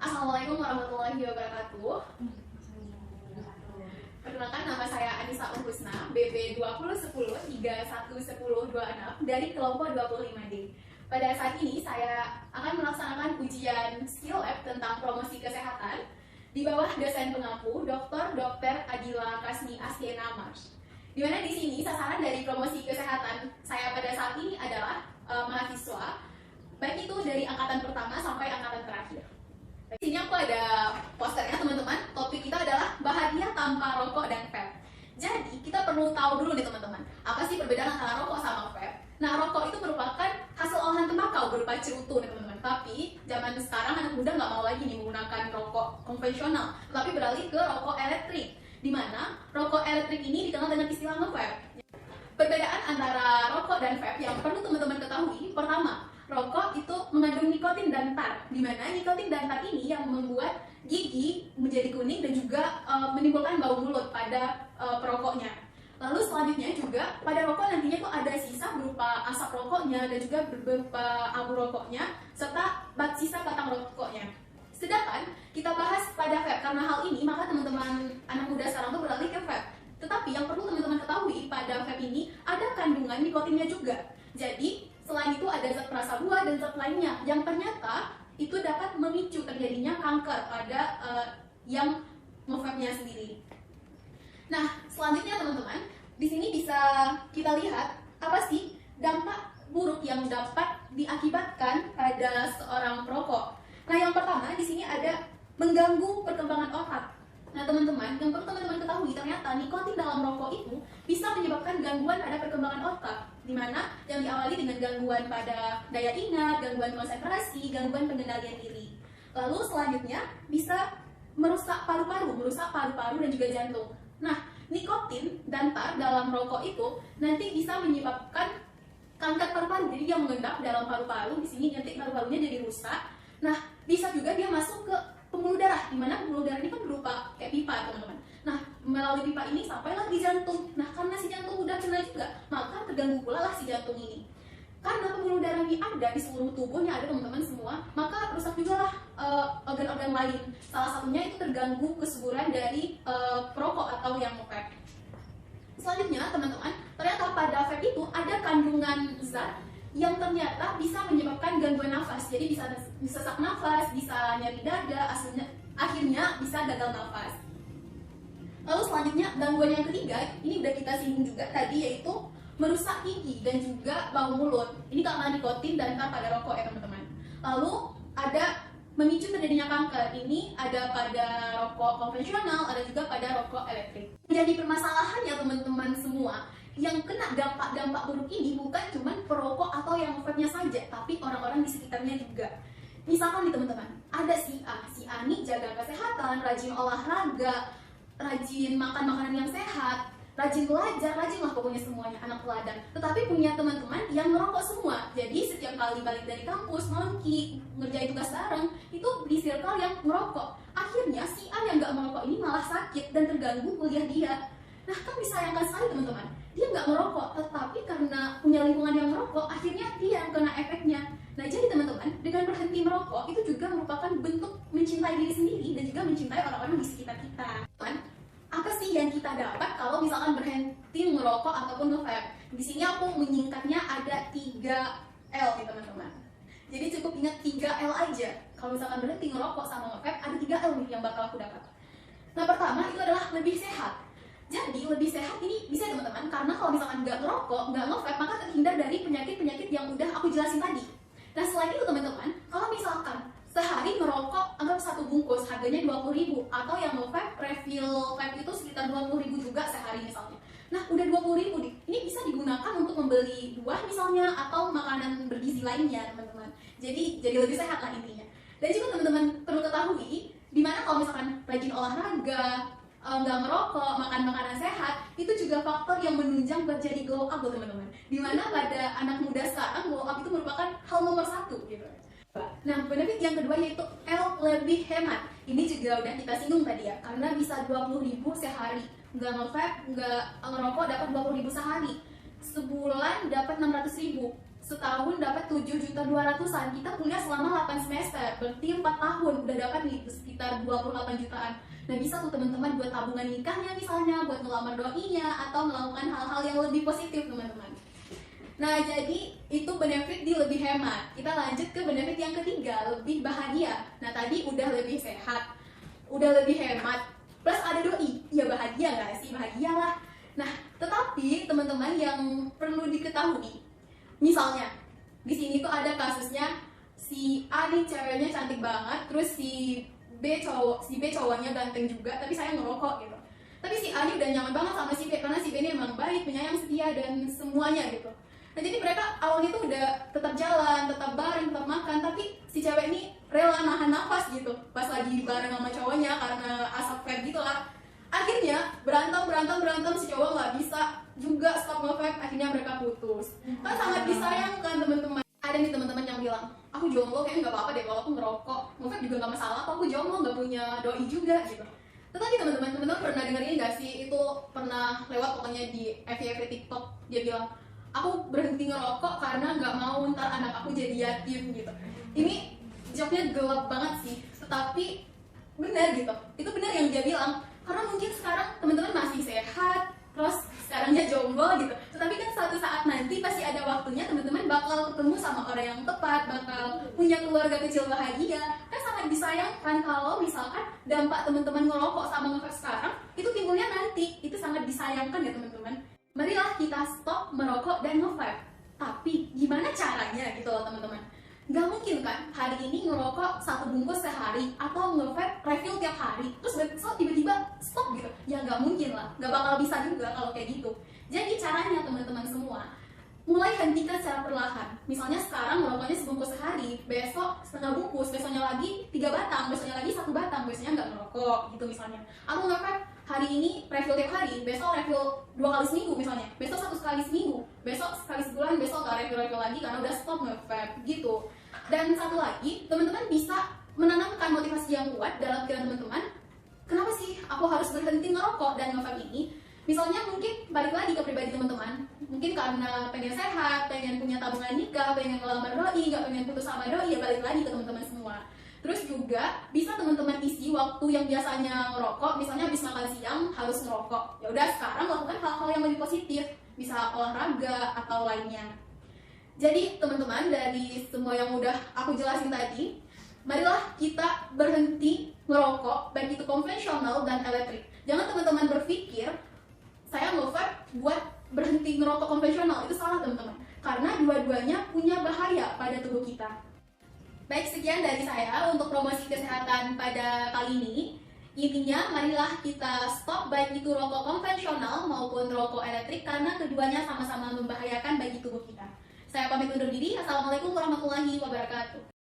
Assalamualaikum warahmatullahi wabarakatuh. Perkenalkan, nama saya Anissa Husna, BB 2010-311026 dari kelompok 25D. Pada saat ini saya akan melaksanakan ujian skill lab tentang promosi kesehatan di bawah dosen pengampu Dr. Adila Kasmi Astiana Mars. Di mana di sini sasaran dari promosi kesehatan saya pada saat ini adalah mahasiswa, baik itu dari angkatan pertama sampai angkatan terakhir. Di sini aku ada posternya teman-teman. Topik kita adalah bahagia tanpa rokok dan vape. Jadi kita perlu tahu dulu nih teman-teman, apa sih perbedaan antara rokok sama vape? Nah, rokok itu merupakan hasil olahan tembakau berupa cerutu nih teman-teman. Tapi zaman sekarang anak muda nggak mau lagi nih menggunakan rokok konvensional, tapi beralih ke rokok elektrik. Di mana rokok elektrik ini dikenal dengan istilah nge-vape. Perbedaan antara rokok dan vape yang perlu teman-teman ketahui, pertama, rokok itu mengandung nikotin dan tar, di mana nikotin dan tar ini yang membuat gigi menjadi kuning dan juga menimbulkan bau mulut pada perokoknya. Lalu selanjutnya juga pada rokok nantinya tuh ada sisa berupa asap rokoknya dan juga berupa abu rokoknya serta sisa batang rokoknya. Sedangkan kita bahas pada vape, karena hal ini maka teman-teman anak muda sekarang tuh beralih ke vape. Tetapi yang perlu teman-teman ketahui pada vape ini ada kandungan nikotinnya juga. Jadi selain itu ada zat perasa buah dan zat lainnya yang ternyata itu dapat memicu terjadinya kanker pada yang nge-vape-nya sendiri. Nah, selanjutnya teman-teman, di sini bisa kita lihat apa sih dampak buruk yang dapat diakibatkan pada seorang perokok. Nah, yang pertama di sini ada mengganggu perkembangan otak. Nah, teman-teman, yang perlu teman-teman ketahui ternyata nikotin dalam rokok itu bisa menyebabkan gangguan pada perkembangan otak, di mana yang diawali dengan gangguan pada daya ingat, gangguan konsentrasi, gangguan pengendalian diri. Lalu selanjutnya bisa merusak paru-paru dan juga jantung. Nah, nikotin dan tar dalam rokok itu nanti bisa menyebabkan kanker paru-paru. Jadi dia mengendap dalam paru-paru, di sini nanti paru-parunya jadi rusak. Nah, bisa juga dia masuk ke pembuluh darah, di mana pembuluh darah ini kan berupa kayak pipa, teman-teman. Nah, melalui pipa ini sampailah di jantung. Nah, karena si jantung udah kena juga, maka terganggu pula lah si jantung ini. Karena pembuluh darah ini ada di seluruh tubuhnya, ada teman-teman semua, maka rusak juga lah organ-organ lain. Salah satunya itu terganggu kesuburan dari perokok atau yang vape. Selanjutnya, teman-teman, ternyata pada vape itu ada kandungan zat yang ternyata bisa menyebabkan gangguan nafas. Jadi bisa sesak nafas, bisa nyeri dada, akhirnya bisa gagal nafas. Lalu selanjutnya, gangguan yang ketiga, ini udah kita singgung juga tadi, yaitu merusak gigi dan juga bau mulut. Ini karena nikotin dan tar pada rokok ya teman-teman. Lalu ada memicu terjadinya kanker. Ini ada pada rokok konvensional, ada juga pada rokok elektrik. Jadi permasalahannya teman-teman semua, yang kena dampak-dampak buruk ini bukan cuma perokok atau yang vape-nya saja, tapi orang-orang di sekitarnya juga. Misalkan nih teman-teman, ada si A nih jaga kesehatan, rajin olahraga, rajin makan makanan yang sehat, rajin belajar, rajin lah pokoknya semuanya, anak teladan. Tetapi punya teman-teman yang merokok semua. Jadi setiap kali balik dari kampus, nongki, ngerjain tugas bareng, itu di circle yang merokok. Akhirnya si A yang nggak merokok ini malah sakit dan terganggu kuliah dia. Nah, kan disayangkan sekali teman-teman. Dia nggak merokok, tetapi karena punya lingkungan yang merokok, akhirnya dia yang kena efeknya. Nah, jadi teman-teman, dengan berhenti merokok itu juga merupakan bentuk mencintai diri sendiri dan juga mencintai orang-orang di sekitar kita. Apa sih yang kita dapat kalau misalkan berhenti merokok ataupun nge-vape? Di sini aku menyingkatnya ada 3L nih teman-teman. Jadi cukup ingat 3L aja. Kalau misalkan berhenti ngerokok sama nge-vape, ada 3L nih yang bakal aku dapat. Nah, pertama itu adalah lebih sehat. Jadi lebih sehat ini bisa teman-teman, karena kalau misalkan nggak ngerokok, nggak nge-vape, maka terhindar dari penyakit-penyakit yang udah aku jelasin tadi. Nah, selain itu teman-teman, kalau misalkan sehari ngerokok anggap satu bungkus harganya 20.000, atau yang nge-vape refill vape itu sekitar 20.000 juga sehari misalnya. Nah, udah 20.000 nih. Ini bisa digunakan untuk membeli buah misalnya atau makanan bergizi lainnya, teman-teman. Jadi lebih sehat lah intinya. Dan juga teman-teman perlu ketahui, dimana kalau misalkan rajin olahraga, nggak ngerokok, makan makanan sehat, itu juga faktor yang menunjang buat jadi glow up loh teman-teman. Dimana pada anak muda sekarang glow up itu merupakan hal nomor 1 gitu. Nah, benefit yang kedua yaitu L, lebih hemat. Ini juga udah kita singgung tadi ya, karena bisa 20.000 sehari. Nggak nge-vape, nggak ngerokok dapat 20.000 sehari. Sebulan dapat 600.000. setahun dapat 7.200.000-an. Kita kuliah selama 8 semester, berarti 4 tahun udah dapat nih sekitar 28 jutaan. Nah, bisa tuh teman-teman buat tabungan nikahnya misalnya, buat ngelamar doinya, atau melakukan hal-hal yang lebih positif teman-teman. Nah, jadi itu benefit di lebih hemat. Kita lanjut ke benefit yang ketiga, lebih bahagia. Nah, tadi udah lebih sehat, udah lebih hemat, plus ada doi. Ya bahagia nggak sih? Bahagia lah. Nah, tetapi teman-teman yang perlu diketahui, misalnya di sini tuh ada kasusnya si A nih ceweknya cantik banget, terus si B cowoknya ganteng juga, tapi saya ngerokok gitu. Tapi si A ini udah nyaman banget sama si B karena si B ini emang baik, penyayang, setia dan semuanya gitu. Nah, jadi mereka awalnya tuh udah tetap jalan, tetap bareng, tetap makan, tapi si cewek ini rela nahan nafas gitu pas lagi bareng sama cowoknya karena asap vape gitu lah. Akhirnya berantem si cowok nggak bisa juga stop nge-vape, akhirnya mereka putus. Kan sangat disayangkan teman-teman. Ada nih teman-teman yang bilang, aku jomblo kayaknya nggak apa-apa deh kalau aku ngerokok, nge-vape juga nggak masalah, aku jomblo nggak punya doi juga gitu. Tetapi teman-teman pernah dengerin nggak sih, itu pernah lewat pokoknya di FYP TikTok, dia bilang, aku berhenti ngerokok karena nggak mau ntar anak aku jadi yatim gitu. Ini jawabnya gelap banget sih, tetapi benar gitu, itu benar yang dia bilang. Karena mungkin sekarang teman-teman masih sehat, terus sekarangnya jomblo gitu, tetapi kan suatu saat nanti pasti ada waktunya teman-teman bakal ketemu sama orang yang tepat, bakal punya keluarga kecil bahagia. Kan sangat disayangkan kalau misalkan dampak teman-teman ngerokok sama nge-vape sekarang itu timbulnya nanti. Itu sangat disayangkan ya teman-teman. Marilah kita stop merokok dan nge-vape. Tapi gimana caranya gitu loh teman-teman. Nggak mungkin kan hari ini ngerokok 1 bungkus sehari atau nge-vape refill tiap hari terus besok tiba-tiba stop gitu. Ya nggak mungkin lah, nggak bakal bisa juga kalau kayak gitu. Jadi caranya teman-teman semua, mulai hentikan secara perlahan. Misalnya sekarang ngerokoknya sebungkus sehari, besok setengah bungkus, besoknya lagi 3 batang, besoknya lagi 1 batang, besoknya nggak ngerokok gitu misalnya. Atau nge-vape hari ini refill tiap hari, besok refill 2 kali seminggu misalnya, besok 1 kali seminggu, besok sekali sebulan, besok nggak refill lagi karena udah stop nge-vape gitu. Dan satu lagi, teman-teman bisa menanamkan motivasi yang kuat dalam pikiran teman-teman. Kenapa sih aku harus berhenti ngerokok dan nge-vape ini? Misalnya mungkin balik lagi ke pribadi teman-teman, mungkin karena pengen sehat, pengen punya tabungan nikah, pengen ngelamar doi, nggak pengen putus sama doi, ya balik lagi ke teman-teman semua. Terus juga bisa teman-teman isi waktu yang biasanya ngerokok, misalnya habis makan siang harus ngerokok. Ya udah sekarang lakukan hal-hal yang lebih positif, bisa olahraga atau lainnya. Jadi teman-teman, dari semua yang udah aku jelasin tadi, marilah kita berhenti ngerokok, baik itu konvensional dan elektrik. Jangan teman-teman berpikir saya nge-vape buat berhenti ngerokok konvensional, itu salah teman-teman. Karena dua-duanya punya bahaya pada tubuh kita. Baik, sekian dari saya untuk promosi kesehatan pada kali ini. Intinya, marilah kita stop baik itu rokok konvensional maupun rokok elektrik karena keduanya sama-sama membahayakan bagi tubuh kita. Saya pamit undur diri. Assalamualaikum warahmatullahi wabarakatuh.